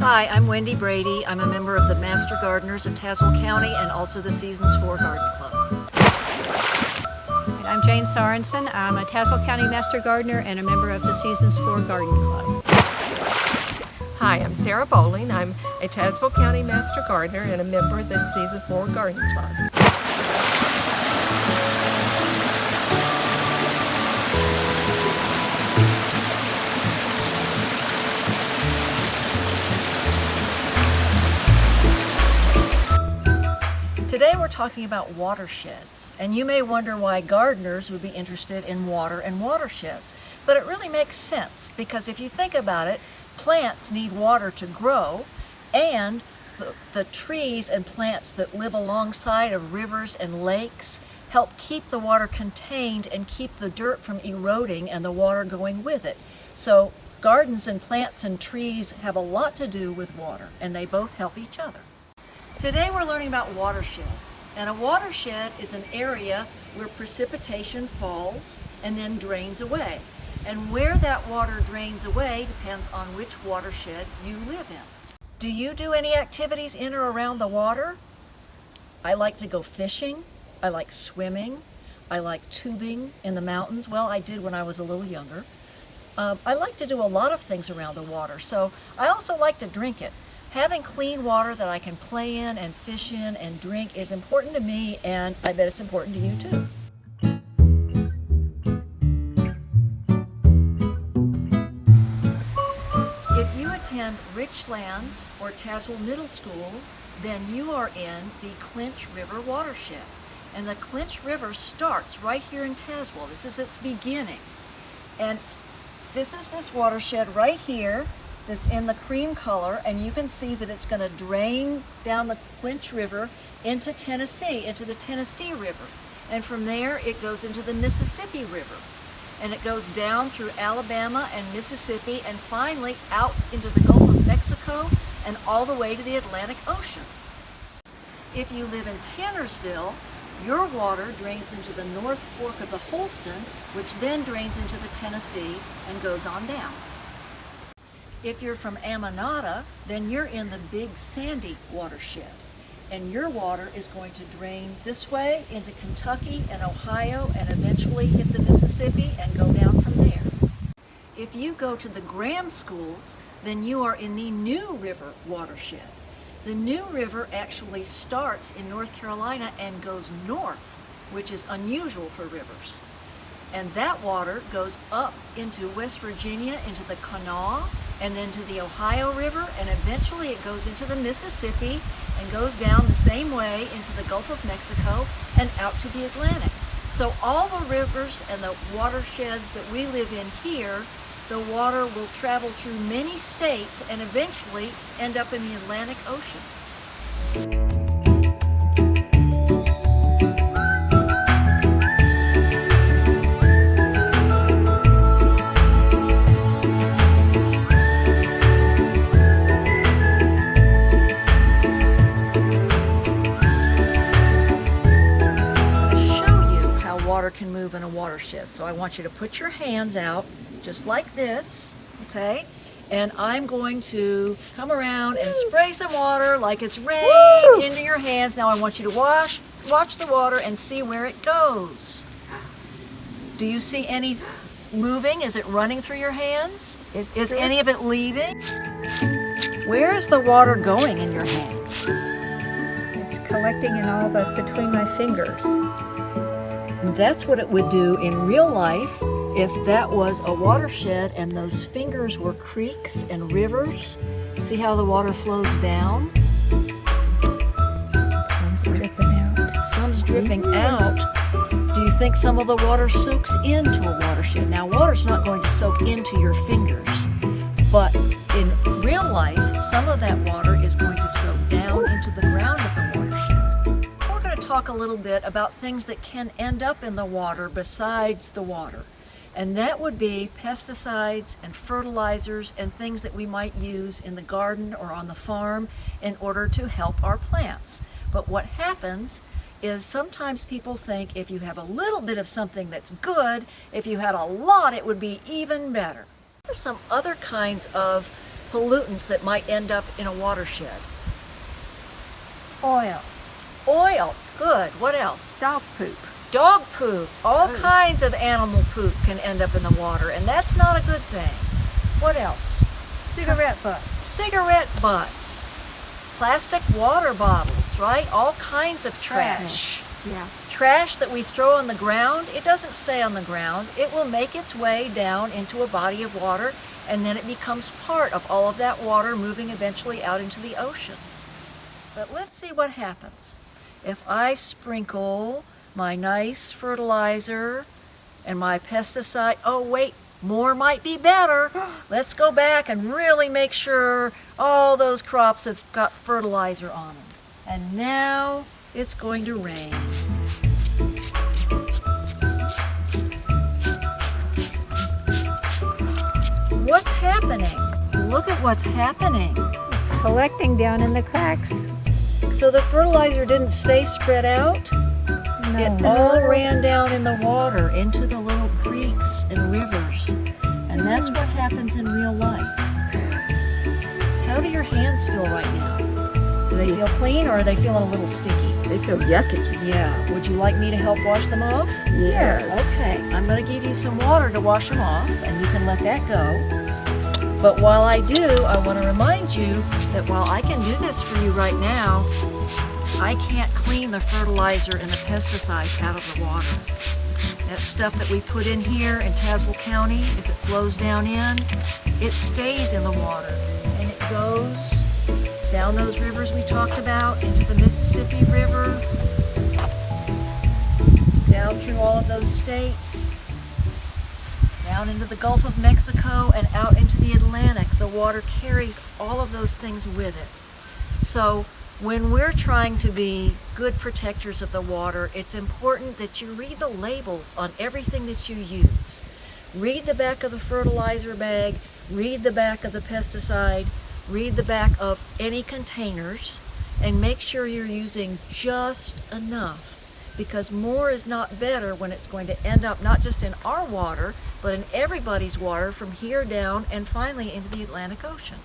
Hi, I'm Wendy Brady. I'm a member of the Master Gardeners of Tazewell County and also the Seasons 4 Garden Club. And I'm Jane Sorensen. I'm a Tazewell County Master Gardener and a member of the Seasons 4 Garden Club. Hi, I'm Sarah Bowling. I'm a Tazewell County Master Gardener and a member of the Season 4 Garden Club. Today we're talking about watersheds, and you may wonder why gardeners would be interested in water and watersheds. But it really makes sense, because if you think about it, plants need water to grow, and the trees and plants that live alongside of rivers and lakes help keep the water contained and keep the dirt from eroding and the water going with it. So gardens and plants and trees have a lot to do with water, and they both help each other. Today we're learning about watersheds, and a watershed is an area where precipitation falls and then drains away. And where that water drains away depends on which watershed you live in. Do you do any activities in or around the water? I like to go fishing, I like swimming, I like tubing in the mountains. Well, I did when I was a little younger. I like to do a lot of things around the water, so I also like to drink it. Having clean water that I can play in and fish in and drink is important to me, and I bet it's important to you too. If you attend Richlands or Tazewell Middle School, then you are in the Clinch River watershed. And the Clinch River starts right here in Tazewell. This is its beginning. And this is this watershed right here that's in the cream color, and you can see that it's going to drain down the Clinch River into Tennessee, into the Tennessee River. And from there it goes into the Mississippi River. And it goes down through Alabama and Mississippi and finally out into the Gulf of Mexico and all the way to the Atlantic Ocean. If you live in Tannersville, your water drains into the North Fork of the Holston, which then drains into the Tennessee and goes on down. If you're from Aminata, then you're in the Big Sandy watershed, and your water is going to drain this way into Kentucky and Ohio and eventually hit the Mississippi and go down from there. If you go to the Graham schools, then you are in the New River watershed. The New River actually starts in North Carolina and goes north, which is unusual for rivers. And that water goes up into West Virginia, into the Kanawha, and then to the Ohio River, and eventually it goes into the Mississippi and goes down the same way into the Gulf of Mexico and out to the Atlantic. So all the rivers and the watersheds that we live in here, the water will travel through many states and eventually end up in the Atlantic Ocean. Water can move in a watershed. So I want you to put your hands out just like this, okay? And I'm going to come around and spray some water like it's rain into your hands. Now I want you to watch the water and see where it goes. Do you see any moving? Is it running through your hands? Is any of it leaving? Where is the water going in your hands? It's collecting in all between my fingers. And that's what it would do in real life if that was a watershed and those fingers were creeks and rivers. See how the water flows down? Some's dripping out. Some's dripping out. Do you think some of the water soaks into a watershed? Now, water's not going to soak into your fingers, but in real life, some of that water is going to soak down into the ground of the watershed. Talk a little bit about things that can end up in the water besides the water, and that would be pesticides and fertilizers and things that we might use in the garden or on the farm in order to help our plants. But what happens is sometimes people think if you have a little bit of something that's good, if you had a lot it would be even better. There's some other kinds of pollutants that might end up in a watershed? Oil, Oil, good. What else? dog poop, Dog poop. All kinds of animal poop can end up in the water, and that's not a good thing. What else? cigarette butt, Cigarette butts, plastic water bottles, right? All kinds of trash. yeah, Trash that we throw on the ground, it doesn't stay on the ground. It will make its way down into a body of water, and then it becomes part of all of that water moving eventually out into the ocean. But let's see what happens. If I sprinkle my nice fertilizer and my pesticide, oh wait, more might be better. Let's go back and really make sure all those crops have got fertilizer on them. And now it's going to rain. What's happening? Look at what's happening. collecting down in the cracks. So the fertilizer didn't stay spread out? It all ran down in the water into the little creeks and rivers. And that's what happens in real life. How do your hands feel right now? Do they feel clean or are they feeling a little sticky? They feel yucky. Yeah. Would you like me to help wash them off? Yes. Okay. I'm going to give you some water to wash them off, and you can let that go. But while I do, I want to remind you that while I can do this for you right now, I can't clean the fertilizer and the pesticides out of the water. That stuff that we put in here in Tazewell County, if it flows down in, it stays in the water. And it goes down those rivers we talked about, into the Mississippi River, down through all of those states, down into the Gulf of Mexico, and out into the Atlantic. The water carries all of those things with it. So when we're trying to be good protectors of the water, it's important that you read the labels on everything that you use. Read the back of the fertilizer bag, read the back of the pesticide, read the back of any containers, and make sure you're using just enough, because more is not better when it's going to end up not just in our water, but in everybody's water from here down and finally into the Atlantic Ocean.